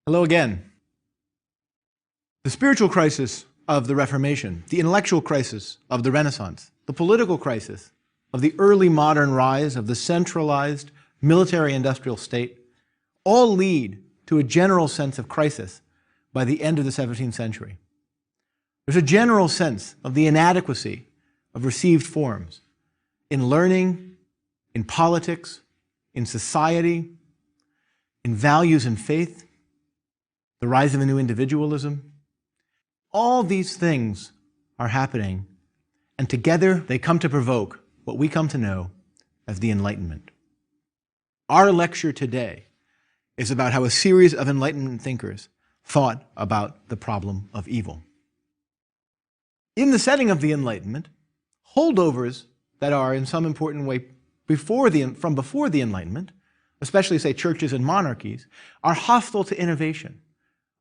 Hello again. The spiritual crisis of the Reformation, the intellectual crisis of the Renaissance, the political crisis of the early modern rise of the centralized military-industrial state all lead to a general sense of crisis by the end of the 17th century. There's a general sense of the inadequacy of received forms in learning, in politics, in society, in values and faith, the rise of a new individualism. All these things are happening, and together they come to provoke what we come to know as the Enlightenment. Our lecture today is about how a series of Enlightenment thinkers thought about the problem of evil. In the setting of the Enlightenment, holdovers that are in some important way from before the Enlightenment, especially, say, churches and monarchies, are hostile to innovation,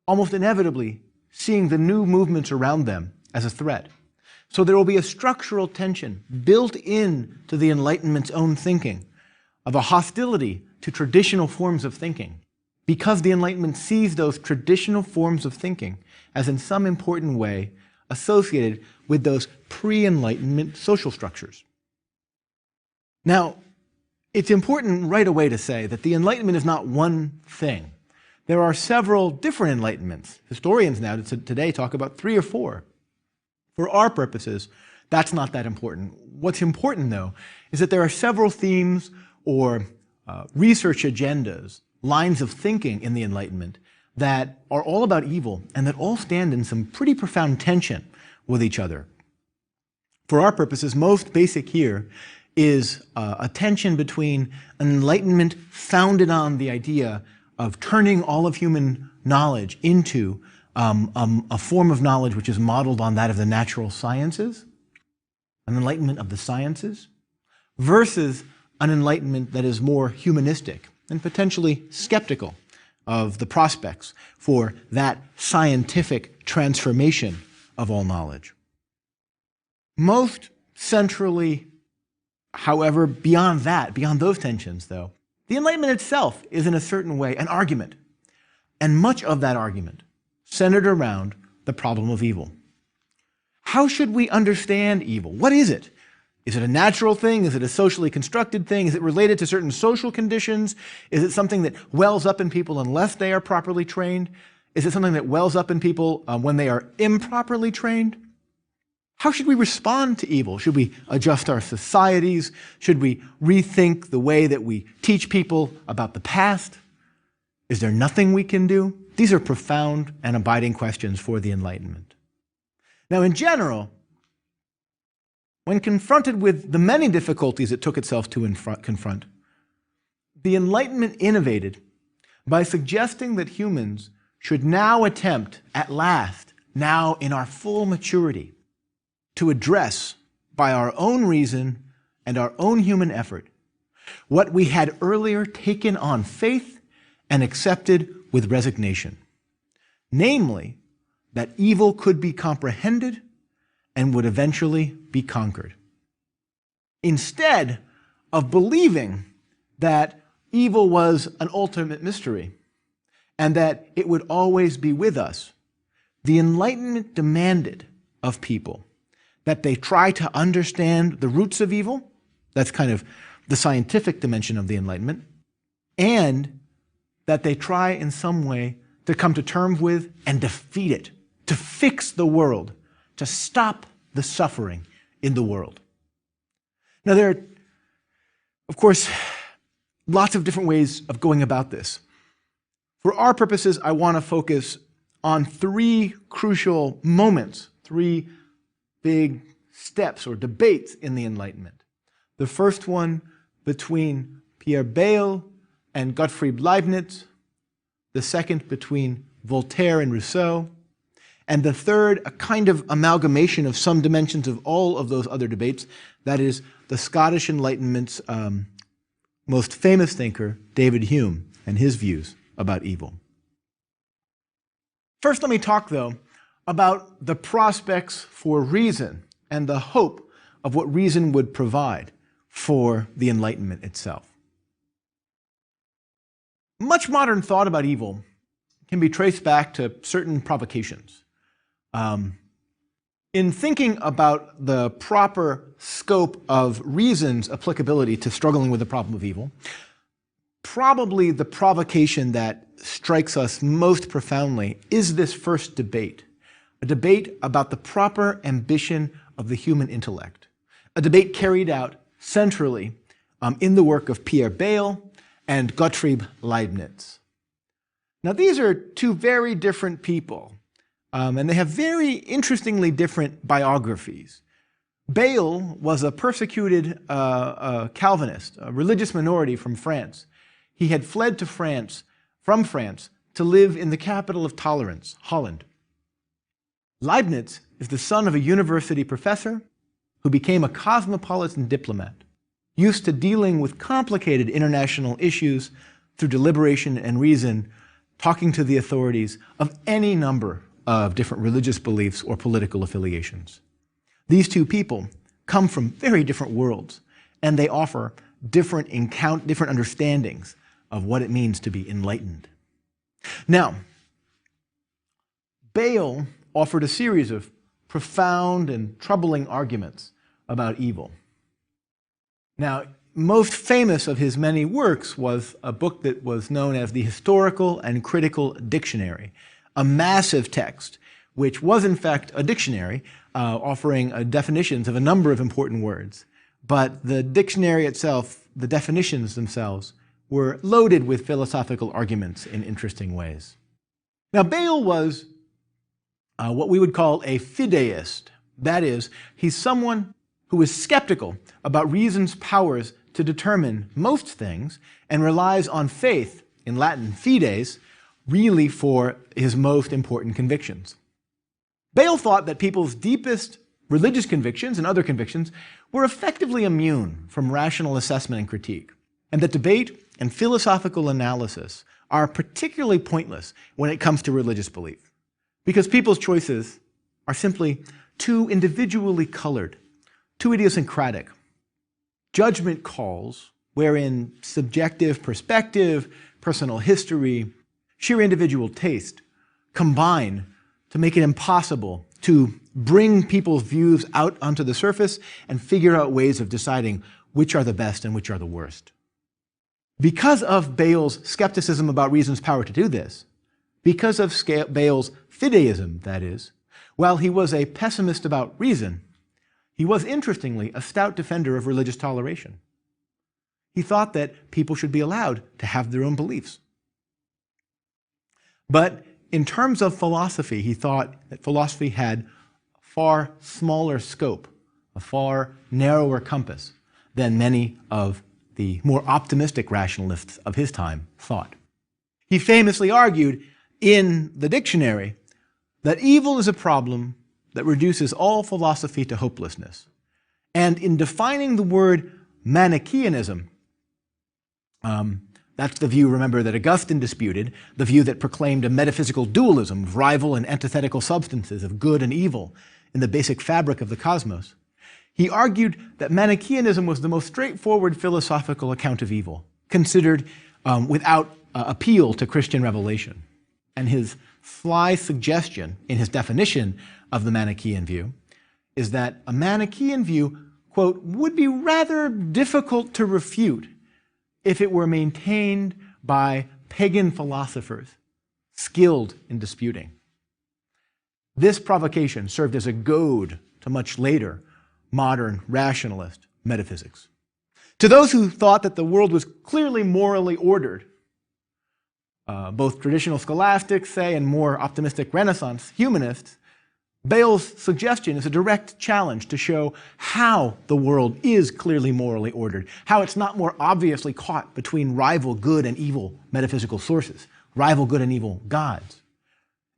almost inevitably seeing the new movements around them as a threat. So there will be a structural tension built into the Enlightenment's own thinking of a hostility to traditional forms of thinking, because the Enlightenment sees those traditional forms of thinking as in some important way associated with those pre-Enlightenment social structures. Now, it's important right away to say that the Enlightenment is not one thing. There are several different Enlightenments. Historians now today talk about 3 or 4. For our purposes, that's not that important. What's important, though, is that there are several themes or research agendas, lines of thinking in the Enlightenment that are all about evil and that all stand in some pretty profound tension with each other. For our purposes, most basic here is a tension between an Enlightenment founded on the idea of turning all of human knowledge into a form of knowledge which is modeled on that of the natural sciences, an enlightenment of the sciences, versus an enlightenment that is more humanistic and potentially skeptical of the prospects for that scientific transformation of all knowledge. Most centrally, however, beyond those tensions, though, the Enlightenment itself is in a certain way an argument, and much of that argument centered around the problem of evil. How should we understand evil? What is it? Is it a natural thing? Is it a socially constructed thing? Is it related to certain social conditions? Is it something that wells up in people unless they are properly trained? Is it something that wells up in people when they are improperly trained? How should we respond to evil? Should we adjust our societies? Should we rethink the way that we teach people about the past? Is there nothing we can do? These are profound and abiding questions for the Enlightenment. Now, in general, when confronted with the many difficulties it took itself to confront, the Enlightenment innovated by suggesting that humans should now attempt, at last, now in our full maturity, to address, by our own reason and our own human effort, what we had earlier taken on faith and accepted with resignation. Namely, that evil could be comprehended and would eventually be conquered. Instead of believing that evil was an ultimate mystery and that it would always be with us, the Enlightenment demanded of people that they try to understand the roots of evil, that's kind of the scientific dimension of the Enlightenment, and that they try in some way to come to terms with and defeat it, to fix the world, to stop the suffering in the world. Now there are, of course, lots of different ways of going about this. For our purposes, I want to focus on 3 crucial moments, 3 big steps or debates in the Enlightenment. The first one between Pierre Bayle and Gottfried Leibniz, the second between Voltaire and Rousseau, and the third, a kind of amalgamation of some dimensions of all of those other debates, that is the Scottish Enlightenment's most famous thinker, David Hume, and his views about evil. First, let me talk, though, about the prospects for reason and the hope of what reason would provide for the Enlightenment itself. Much modern thought about evil can be traced back to certain provocations. In thinking about the proper scope of reason's applicability to struggling with the problem of evil, probably the provocation that strikes us most profoundly is this first debate, a debate about the proper ambition of the human intellect, a debate carried out centrally in the work of Pierre Bayle and Gottfried Leibniz. Now, these are two very different people, and they have very interestingly different biographies. Bayle was a persecuted Calvinist, a religious minority from France. He had fled to from France, to live in the capital of tolerance, Holland. Leibniz is the son of a university professor who became a cosmopolitan diplomat, used to dealing with complicated international issues through deliberation and reason, talking to the authorities of any number of different religious beliefs or political affiliations. These two people come from very different worlds, and they offer different understandings of what it means to be enlightened. Now, Bayle offered a series of profound and troubling arguments about evil. Now, most famous of his many works was a book that was known as the Historical and Critical Dictionary, a massive text which was in fact a dictionary offering definitions of a number of important words. But the dictionary itself, the definitions themselves, were loaded with philosophical arguments in interesting ways. Now, Bayle was what we would call a fideist. That is, he's someone who is skeptical about reason's powers to determine most things and relies on faith, in Latin fides, really for his most important convictions. Bayle thought that people's deepest religious convictions and other convictions were effectively immune from rational assessment and critique, and that debate and philosophical analysis are particularly pointless when it comes to religious belief, because people's choices are simply too individually colored, too idiosyncratic. Judgment calls, wherein subjective perspective, personal history, sheer individual taste combine to make it impossible to bring people's views out onto the surface and figure out ways of deciding which are the best and which are the worst. Because of Bayle's skepticism about reason's power to do this, because of Bayle's fideism, that is, while he was a pessimist about reason, he was, interestingly, a stout defender of religious toleration. He thought that people should be allowed to have their own beliefs. But in terms of philosophy, he thought that philosophy had a far smaller scope, a far narrower compass than many of the more optimistic rationalists of his time thought. He famously argued in the dictionary that evil is a problem that reduces all philosophy to hopelessness. And in defining the word Manichaeanism, that's the view, remember, that Augustine disputed, the view that proclaimed a metaphysical dualism of rival and antithetical substances of good and evil in the basic fabric of the cosmos. He argued that Manichaeanism was the most straightforward philosophical account of evil, considered without appeal to Christian revelation. And his sly suggestion in his definition of the Manichaean view is that a Manichaean view, quote, would be rather difficult to refute if it were maintained by pagan philosophers skilled in disputing. This provocation served as a goad to much later modern rationalist metaphysics. To those who thought that the world was clearly morally ordered, both traditional scholastics, say, and more optimistic Renaissance humanists, Bayle's suggestion is a direct challenge to show how the world is clearly morally ordered, how it's not more obviously caught between rival good and evil metaphysical sources, rival good and evil gods.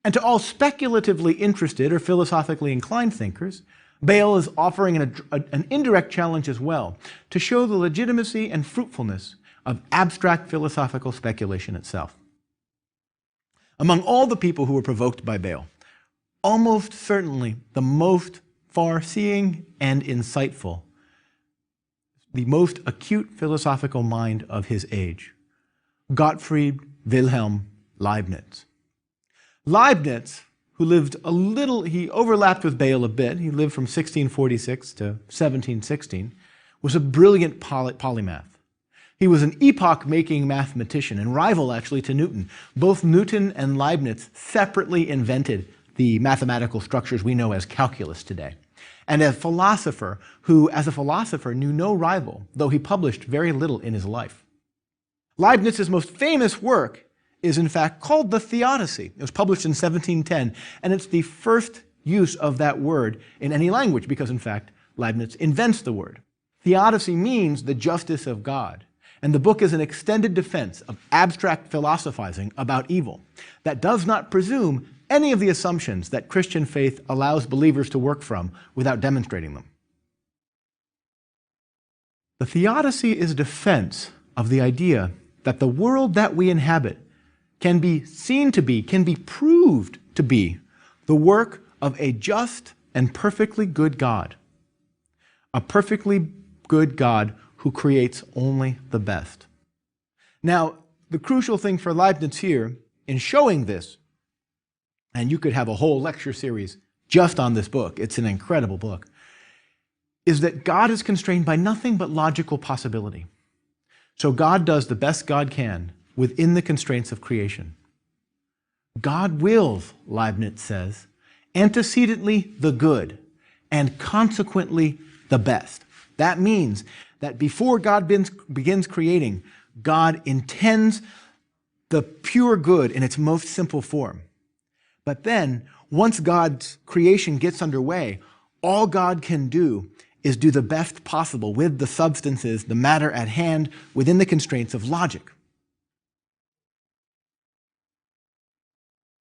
And to all speculatively interested or philosophically inclined thinkers, Bayle is offering an indirect challenge as well to show the legitimacy and fruitfulness of abstract philosophical speculation itself. Among all the people who were provoked by Bayle, almost certainly the most far-seeing and insightful, the most acute philosophical mind of his age, Gottfried Wilhelm Leibniz. Leibniz, who lived he overlapped with Bayle a bit. He lived from 1646 to 1716, was a brilliant polymath. He was an epoch-making mathematician and rival, actually, to Newton. Both Newton and Leibniz separately invented the mathematical structures we know as calculus today. And a philosopher who, as a philosopher, knew no rival, though he published very little in his life. Leibniz's most famous work is, in fact, called the Theodicy. It was published in 1710, and it's the first use of that word in any language, because, in fact, Leibniz invents the word. Theodicy means the justice of God. And the book is an extended defense of abstract philosophizing about evil that does not presume any of the assumptions that Christian faith allows believers to work from without demonstrating them. The Theodicy is a defense of the idea that the world that we inhabit can be seen to be, can be proved to be, the work of a just and perfectly good God. A perfectly good God who creates only the best. Now, the crucial thing for Leibniz here in showing this, and you could have a whole lecture series just on this book, it's an incredible book, is that God is constrained by nothing but logical possibility. So God does the best God can within the constraints of creation. God wills, Leibniz says, antecedently the good and consequently the best. That means that before God begins creating, God intends the pure good in its most simple form. But then, once God's creation gets underway, all God can do is do the best possible with the substances, the matter at hand, within the constraints of logic.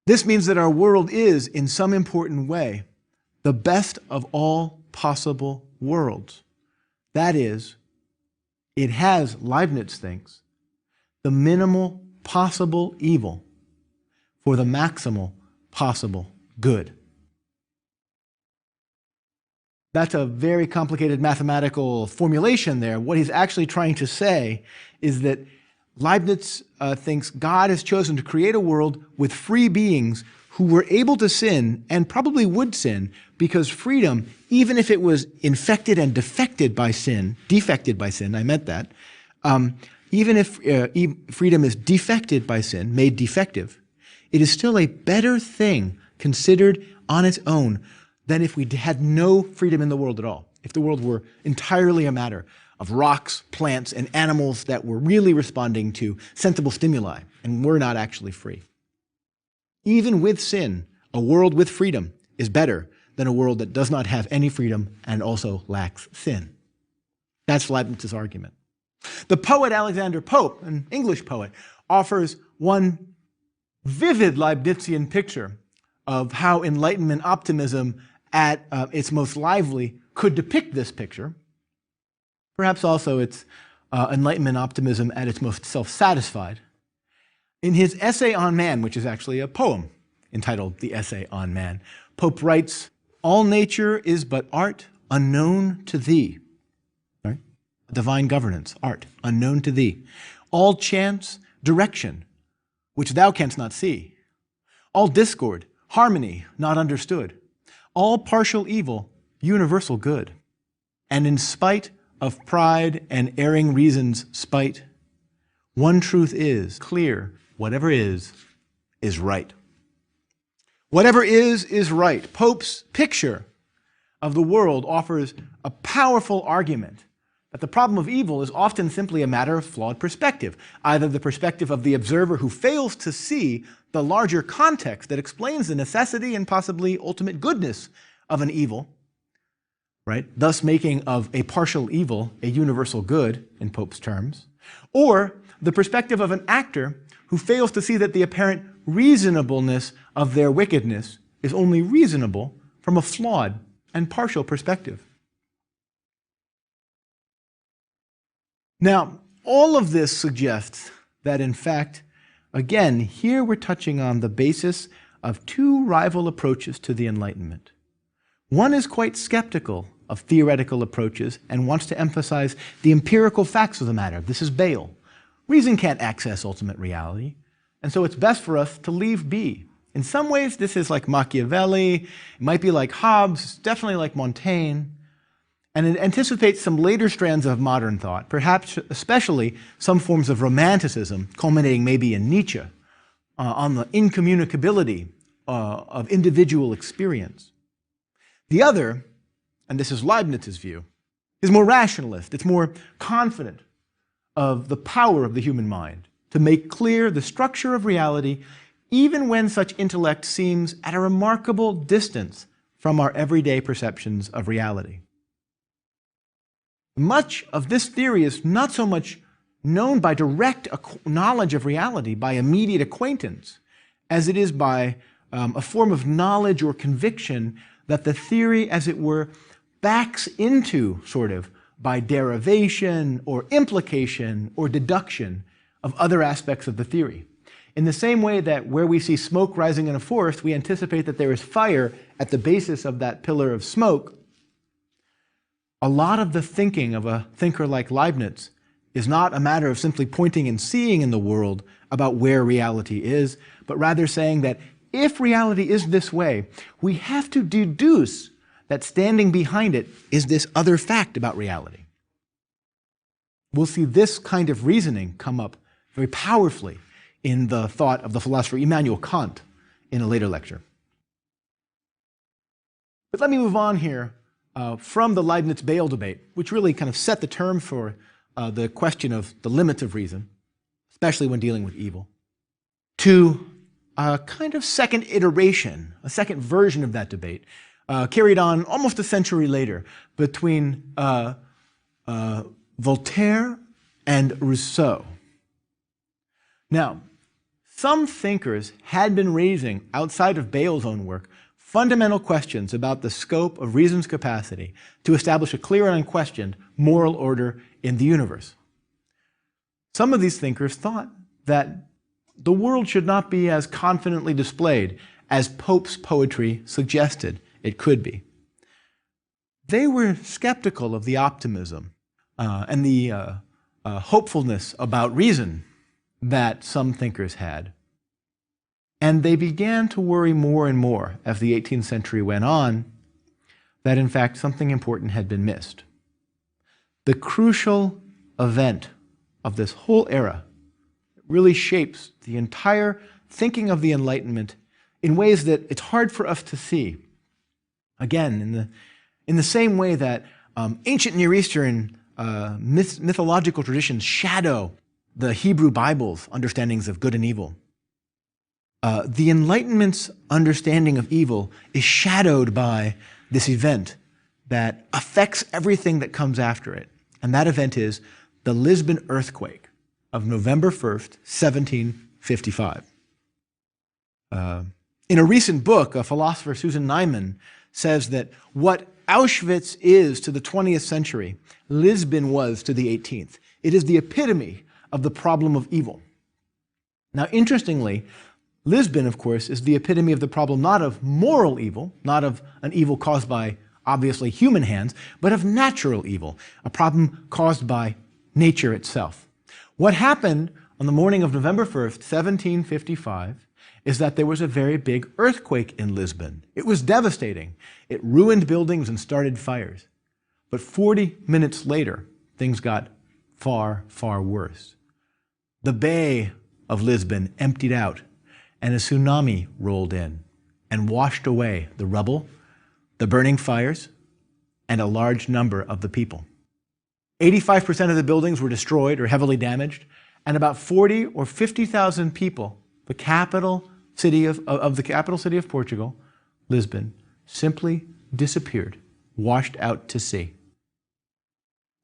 This means that our world is, in some important way, the best of all possible worlds. That is, it has, Leibniz thinks, the minimal possible evil for the maximal possible good. That's a very complicated mathematical formulation there. What he's actually trying to say is that Leibniz thinks God has chosen to create a world with free beings who were able to sin and probably would sin because freedom, even if it was infected and defected by sin, I meant that, even if freedom is defected by sin, made defective, it is still a better thing considered on its own than if we had no freedom in the world at all. If the world were entirely a matter of rocks, plants, and animals that were really responding to sensible stimuli and were not actually free. Even with sin, a world with freedom is better than a world that does not have any freedom and also lacks sin. That's Leibniz's argument. The poet Alexander Pope, an English poet, offers one vivid Leibnizian picture of how Enlightenment optimism at its most lively could depict this picture. Perhaps also it's Enlightenment optimism at its most self-satisfied. In his Essay on Man, which is actually a poem entitled The Essay on Man, Pope writes, "All nature is but art unknown to thee." Right? Divine governance, art, unknown to thee. All chance, direction, which thou canst not see. All discord, harmony, not understood. All partial evil, universal good. And in spite of pride and erring reason's spite, one truth is clear, whatever is right. Whatever is right. Pope's picture of the world offers a powerful argument that the problem of evil is often simply a matter of flawed perspective, either the perspective of the observer who fails to see the larger context that explains the necessity and possibly ultimate goodness of an evil, right? Thus making of a partial evil a universal good, in Pope's terms, or the perspective of an actor who fails to see that the apparent reasonableness of their wickedness is only reasonable from a flawed and partial perspective. Now, all of this suggests that, in fact, again, here we're touching on the basis of two rival approaches to the Enlightenment. One is quite skeptical of theoretical approaches and wants to emphasize the empirical facts of the matter. This is Bayle. Reason can't access ultimate reality, and so it's best for us to leave be In some ways, this is like Machiavelli, it might be like Hobbes, definitely like Montaigne, and it anticipates some later strands of modern thought, perhaps especially some forms of romanticism, culminating maybe in Nietzsche, on the incommunicability of individual experience. The other, and this is Leibniz's view, is more rationalist. It's more confident of the power of the human mind to make clear the structure of reality, even when such intellect seems at a remarkable distance from our everyday perceptions of reality. Much of this theory is not so much known by direct knowledge of reality, by immediate acquaintance, as it is by a form of knowledge or conviction that the theory, as it were, backs into, sort of, by derivation or implication or deduction of other aspects of the theory. In the same way that where we see smoke rising in a forest, we anticipate that there is fire at the basis of that pillar of smoke, a lot of the thinking of a thinker like Leibniz is not a matter of simply pointing and seeing in the world about where reality is, but rather saying that if reality is this way, we have to deduce that standing behind it is this other fact about reality. We'll see this kind of reasoning come up very powerfully in the thought of the philosopher Immanuel Kant in a later lecture. But let me move on here from the Leibniz-Bale debate, which really kind of set the term for the question of the limits of reason, especially when dealing with evil, to a kind of second iteration, a second version of that debate, carried on almost a century later between Voltaire and Rousseau. Now, some thinkers had been raising, outside of Bale's own work, fundamental questions about the scope of reason's capacity to establish a clear and unquestioned moral order in the universe. Some of these thinkers thought that the world should not be as confidently displayed as Pope's poetry suggested it could be. They were skeptical of the optimism and the hopefulness about reason that some thinkers had. And they began to worry more and more as the 18th century went on that in fact something important had been missed. The crucial event of this whole era really shapes the entire thinking of the Enlightenment in ways that it's hard for us to see. Again, in the same way that ancient Near Eastern mythological traditions shadow the Hebrew Bible's understandings of good and evil. The Enlightenment's understanding of evil is shadowed by this event that affects everything that comes after it. And that event is the Lisbon earthquake of November 1st, 1755. In a recent book, a philosopher, Susan Neiman, says that what Auschwitz is to the 20th century, Lisbon was to the 18th. It is the epitome of the problem of evil. Now, interestingly, Lisbon, of course, is the epitome of the problem not of moral evil, not of an evil caused by, obviously, human hands, but of natural evil, a problem caused by nature itself. What happened on the morning of November 1st, 1755, is that there was a very big earthquake in Lisbon. It was devastating. It ruined buildings and started fires. But 40 minutes later, things got far, far worse. The bay of Lisbon emptied out, and a tsunami rolled in and washed away the rubble, the burning fires, and a large number of the people. 85% of the buildings were destroyed or heavily damaged, and about 40 or 50,000 people, the capital city of the capital city of Portugal, Lisbon, simply disappeared, washed out to sea.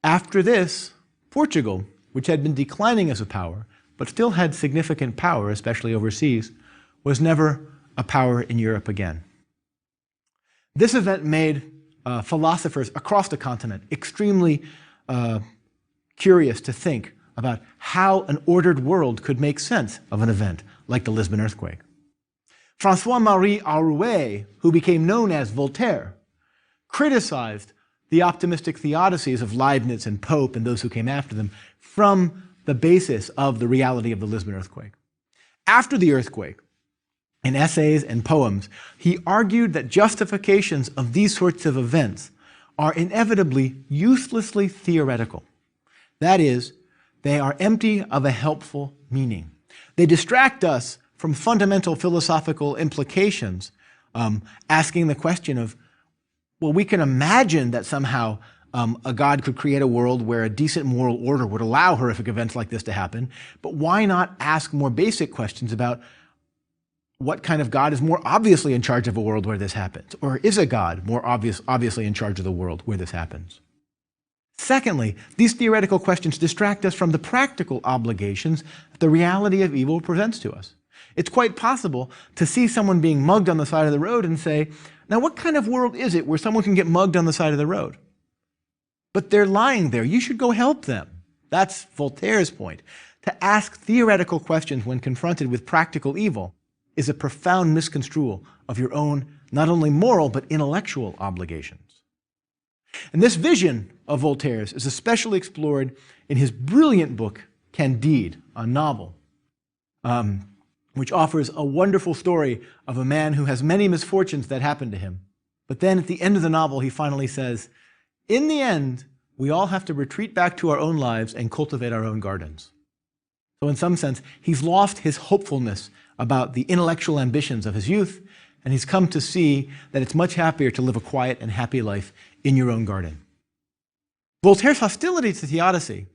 After this, Portugal, which had been declining as a power, but still had significant power, especially overseas, was never a power in Europe again. This event made philosophers across the continent extremely curious to think about how an ordered world could make sense of an event like the Lisbon earthquake. François-Marie Arouet, who became known as Voltaire, criticized the optimistic theodicies of Leibniz and Pope and those who came after them from the basis of the reality of the Lisbon earthquake. After the earthquake, in essays and poems, he argued that justifications of these sorts of events are inevitably uselessly theoretical. That is, they are empty of a helpful meaning. They distract us from fundamental philosophical implications, asking the question of, well, we can imagine that somehow a God could create a world where a decent moral order would allow horrific events like this to happen, but why not ask more basic questions about what kind of God is more obviously in charge of a world where this happens? Or is a God more obviously in charge of the world where this happens? Secondly, these theoretical questions distract us from the practical obligations that the reality of evil presents to us. It's quite possible to see someone being mugged on the side of the road and say, now what kind of world is it where someone can get mugged on the side of the road? But they're lying there. You should go help them. That's Voltaire's point. To ask theoretical questions when confronted with practical evil is a profound misconstrual of your own not only moral but intellectual obligations. And this vision of Voltaire's is especially explored in his brilliant book, Candide, a novel, which offers a wonderful story of a man who has many misfortunes that happen to him. But then at the end of the novel, he finally says, in the end, we all have to retreat back to our own lives and cultivate our own gardens. So in some sense, he's lost his hopefulness about the intellectual ambitions of his youth, and he's come to see that it's much happier to live a quiet and happy life in your own garden. Voltaire's hostility to theodicy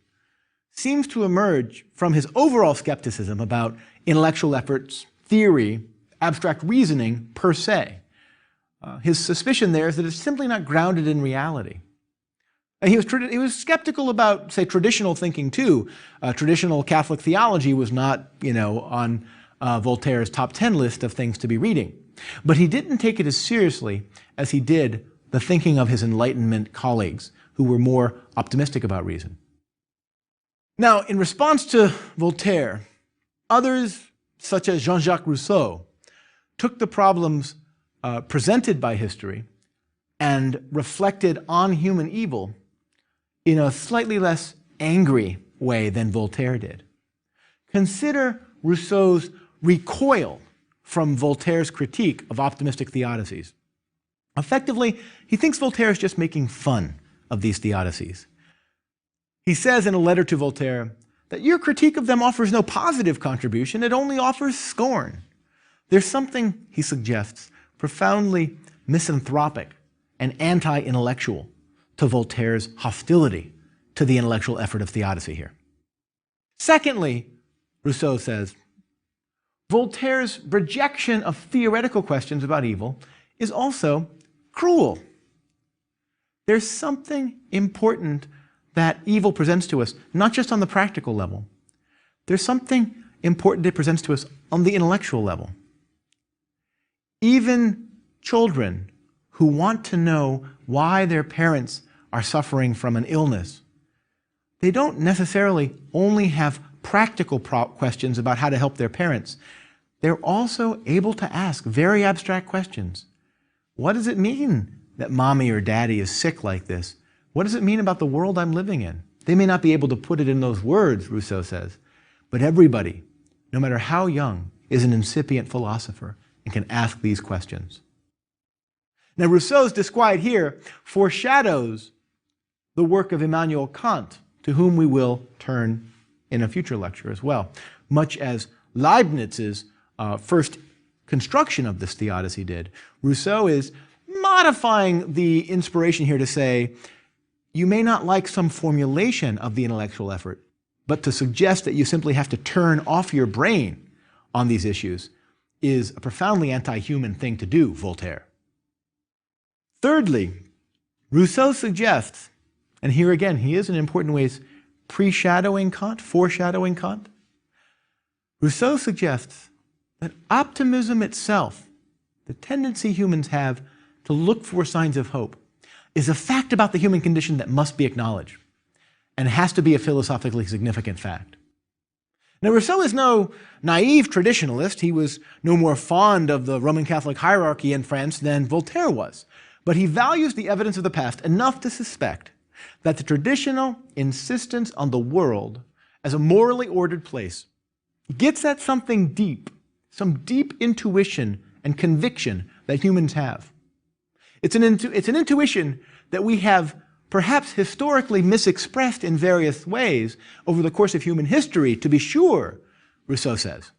seems to emerge from his overall skepticism about intellectual efforts, theory, abstract reasoning per se. His suspicion there is that it's simply not grounded in reality. And he was skeptical about, say, traditional thinking too. Traditional Catholic theology was not, on Voltaire's top 10 list of things to be reading. But he didn't take it as seriously as he did the thinking of his Enlightenment colleagues, who were more optimistic about reason. Now, in response to Voltaire, others, such as Jean-Jacques Rousseau, took the problems presented by history and reflected on human evil in a slightly less angry way than Voltaire did. Consider Rousseau's recoil from Voltaire's critique of optimistic theodicies. Effectively, he thinks Voltaire is just making fun of these theodicies. He says in a letter to Voltaire that your critique of them offers no positive contribution, it only offers scorn. There's something, he suggests, profoundly misanthropic and anti-intellectual to Voltaire's hostility to the intellectual effort of theodicy here. Secondly, Rousseau says, Voltaire's rejection of theoretical questions about evil is also cruel. There's something important that evil presents to us, not just on the practical level. There's something important it presents to us on the intellectual level. Even children who want to know why their parents are suffering from an illness, they don't necessarily only have practical questions about how to help their parents. They're also able to ask very abstract questions. What does it mean that mommy or daddy is sick like this? What does it mean about the world I'm living in? They may not be able to put it in those words, Rousseau says, but everybody, no matter how young, is an incipient philosopher and can ask these questions. Now, Rousseau's disquiet here foreshadows the work of Immanuel Kant, to whom we will turn in a future lecture as well, much as Leibniz's first construction of this theodicy did. Rousseau is modifying the inspiration here to say, you may not like some formulation of the intellectual effort, but to suggest that you simply have to turn off your brain on these issues is a profoundly anti-human thing to do, Voltaire. Thirdly, Rousseau suggests, and here again, he is in important ways foreshadowing Kant. Rousseau suggests that optimism itself, the tendency humans have to look for signs of hope, is a fact about the human condition that must be acknowledged and has to be a philosophically significant fact. Now, Rousseau is no naive traditionalist. He was no more fond of the Roman Catholic hierarchy in France than Voltaire was. But he values the evidence of the past enough to suspect that the traditional insistence on the world as a morally ordered place gets at something deep, some deep intuition and conviction that humans have. It's an intuition that we have perhaps historically misexpressed in various ways over the course of human history, to be sure, Rousseau says.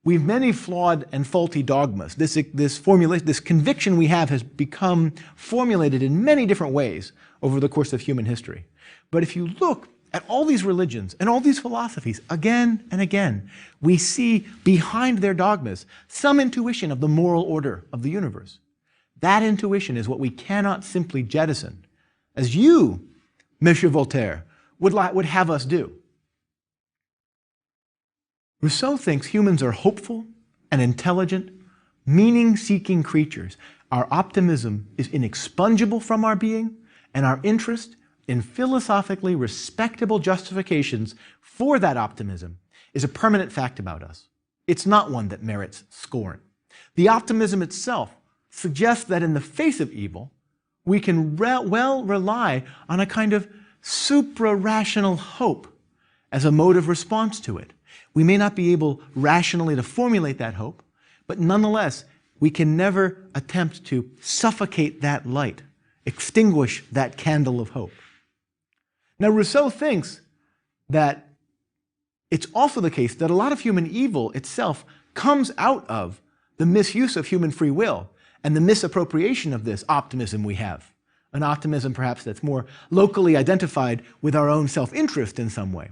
We've many flawed and faulty dogmas. This conviction we have has become formulated in many different ways over the course of human history. But if you look at all these religions and all these philosophies again and again, we see behind their dogmas some intuition of the moral order of the universe. That intuition is what we cannot simply jettison, as you, Monsieur Voltaire, would have us do. Rousseau thinks humans are hopeful and intelligent, meaning-seeking creatures. Our optimism is inexpungible from our being, and our interest in philosophically respectable justifications for that optimism is a permanent fact about us. It's not one that merits scorn. The optimism itself suggests that in the face of evil, we can well rely on a kind of supra-rational hope as a mode of response to it. We may not be able rationally to formulate that hope, but nonetheless, we can never attempt to suffocate that light, extinguish that candle of hope. Now, Rousseau thinks that it's also the case that a lot of human evil itself comes out of the misuse of human free will and the misappropriation of this optimism we have. An optimism perhaps that's more locally identified with our own self-interest in some way.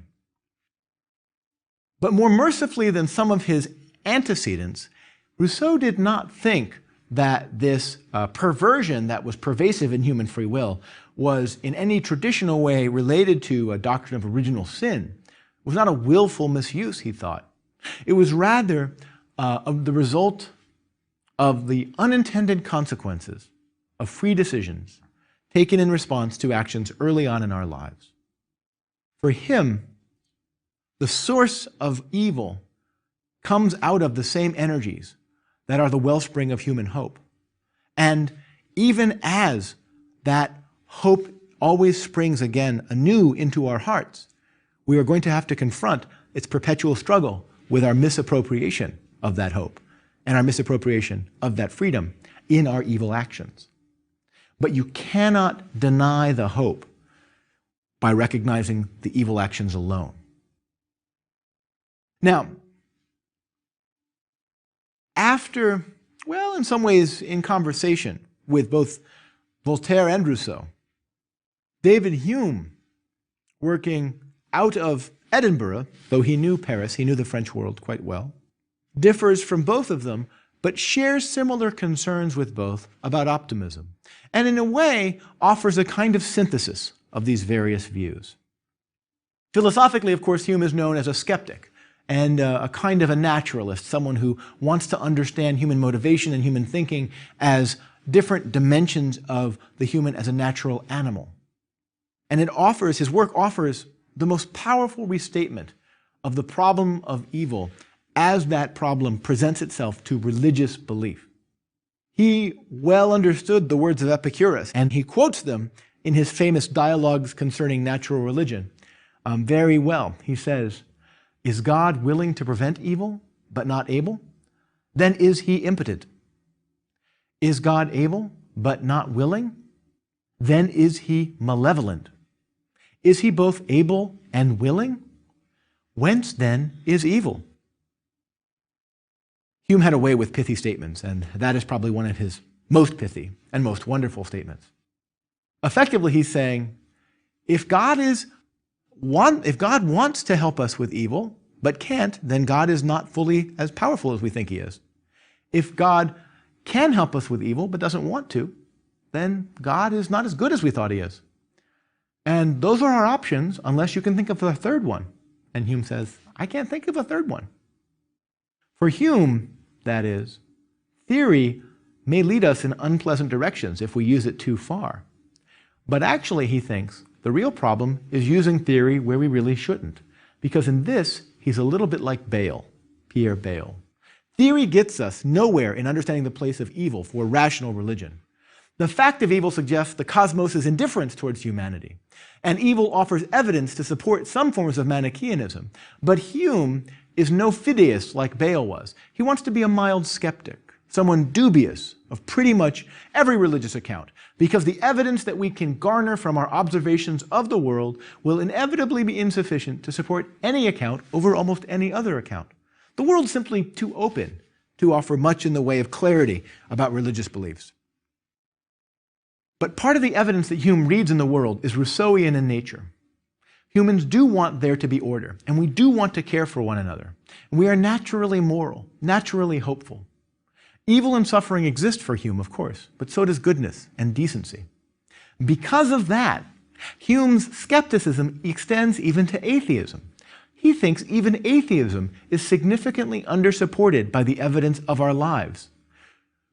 But more mercifully than some of his antecedents, Rousseau did not think that this perversion that was pervasive in human free will was in any traditional way related to a doctrine of original sin. It was not a willful misuse, he thought. It was rather the result of the unintended consequences of free decisions taken in response to actions early on in our lives. For him, the source of evil comes out of the same energies that are the wellspring of human hope. And even as that hope always springs again anew into our hearts, we are going to have to confront its perpetual struggle with our misappropriation of that hope and our misappropriation of that freedom in our evil actions. But you cannot deny the hope by recognizing the evil actions alone. Now, after, well, in some ways in conversation with both Voltaire and Rousseau, David Hume, working out of Edinburgh, though he knew Paris, he knew the French world quite well, differs from both of them, but shares similar concerns with both about optimism, and in a way offers a kind of synthesis of these various views. Philosophically, of course, Hume is known as a skeptic and a kind of a naturalist, someone who wants to understand human motivation and human thinking as different dimensions of the human as a natural animal. And his work offers the most powerful restatement of the problem of evil as that problem presents itself to religious belief. He well understood the words of Epicurus, and he quotes them in his famous dialogues concerning natural religion very well. He says, "Is God willing to prevent evil, but not able? Then is he impotent. Is God able, but not willing? Then is he malevolent. Is he both able and willing? Whence then is evil?" Hume had a way with pithy statements, and that is probably one of his most pithy and most wonderful statements. Effectively, he's saying, if God wants to help us with evil, but can't, then God is not fully as powerful as we think he is. If God can help us with evil, but doesn't want to, then God is not as good as we thought he is. And those are our options, unless you can think of a third one. And Hume says, I can't think of a third one. For Hume, that is, theory may lead us in unpleasant directions if we use it too far. But actually, he thinks, the real problem is using theory where we really shouldn't. Because in this, he's a little bit like Bayle, Pierre Bayle. Theory gets us nowhere in understanding the place of evil for rational religion. The fact of evil suggests the cosmos' indifference towards humanity. And evil offers evidence to support some forms of Manichaeanism. But Hume is no fideist like Baal was. He wants to be a mild skeptic, someone dubious of pretty much every religious account, because the evidence that we can garner from our observations of the world will inevitably be insufficient to support any account over almost any other account. The world's simply too open to offer much in the way of clarity about religious beliefs. But part of the evidence that Hume reads in the world is Rousseauian in nature. Humans do want there to be order, and we do want to care for one another. And we are naturally moral, naturally hopeful. Evil and suffering exist for Hume, of course, but so does goodness and decency. Because of that, Hume's skepticism extends even to atheism. He thinks even atheism is significantly undersupported by the evidence of our lives.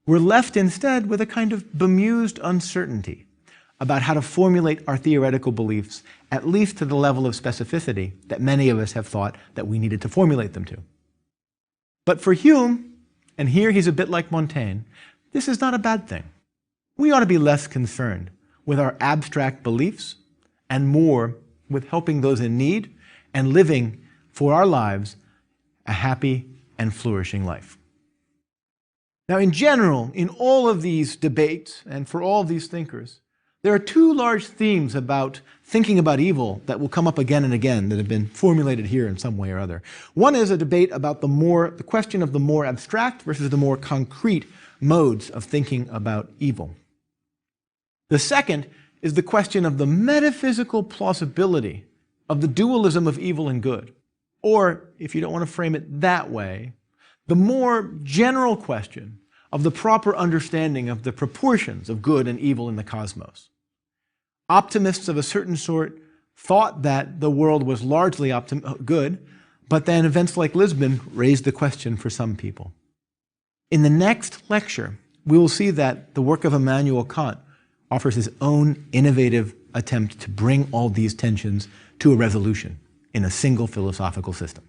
We're left instead with a kind of bemused uncertainty about how to formulate our theoretical beliefs, at least to the level of specificity that many of us have thought that we needed to formulate them to. But for Hume, and here he's a bit like Montaigne, this is not a bad thing. We ought to be less concerned with our abstract beliefs and more with helping those in need and living for our lives a happy and flourishing life. Now, in general, in all of these debates and for all of these thinkers, there are two large themes about thinking about evil that will come up again and again that have been formulated here in some way or other. One is a debate about the question of the more abstract versus the more concrete modes of thinking about evil. The second is the question of the metaphysical plausibility of the dualism of evil and good. Or, if you don't want to frame it that way, the more general question of the proper understanding of the proportions of good and evil in the cosmos. Optimists of a certain sort thought that the world was largely good, but then events like Lisbon raised the question for some people. In the next lecture, we will see that the work of Immanuel Kant offers his own innovative attempt to bring all these tensions to a resolution in a single philosophical system.